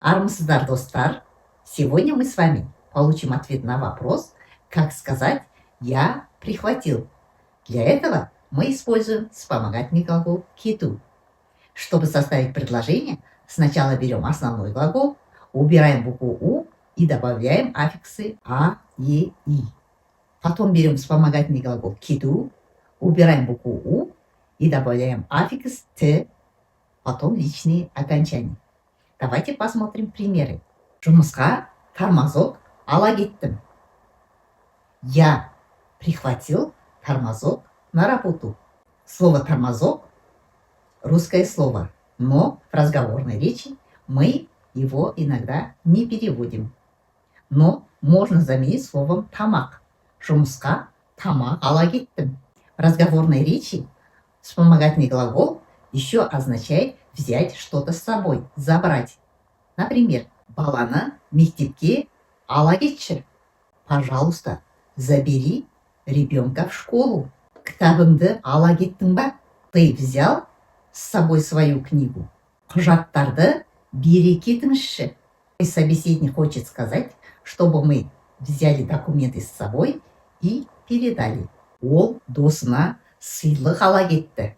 Армысыздар, достар! Сегодня мы с вами получим ответ на вопрос, как сказать «я прихватил». Для этого мы используем вспомогательный глагол «киту». Чтобы составить предложение, сначала берем основной глагол, убираем букву «у» и добавляем аффиксы «а», «е», «и». Потом берем вспомогательный глагол «киту», убираем букву «у» и добавляем аффикс «т», потом личные окончания. Давайте посмотрим примеры. Жұмысқа тормозок ала кеттім. Я прихватил тормозок на работу. Слово «тормозок» – русское слово, но в разговорной речи мы его иногда не переводим. Но можно заменить словом «тамақ». Жұмысқа тамақ ала кеттім. В разговорной речи вспомогательный глагол еще означает взять что-то с собой, забрать. Например, баланы мектепке ала кетші. Пожалуйста, забери ребенка в школу. Кітабыңды ала кеттің ба? Ты взял с собой свою книгу? Құжаттарды бере кетіңізші. Собеседник хочет сказать, чтобы мы взяли документы с собой и передали. Ол досына сыйлық ала кетті.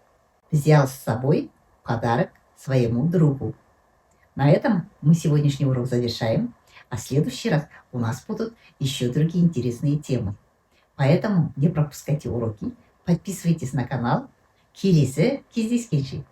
Взял с собой подарок своему другу. На этом мы сегодняшний урок завершаем, а в следующий раз у нас будут еще другие интересные темы. Поэтому не пропускайте уроки, подписывайтесь на канал. Келесі кездескенше!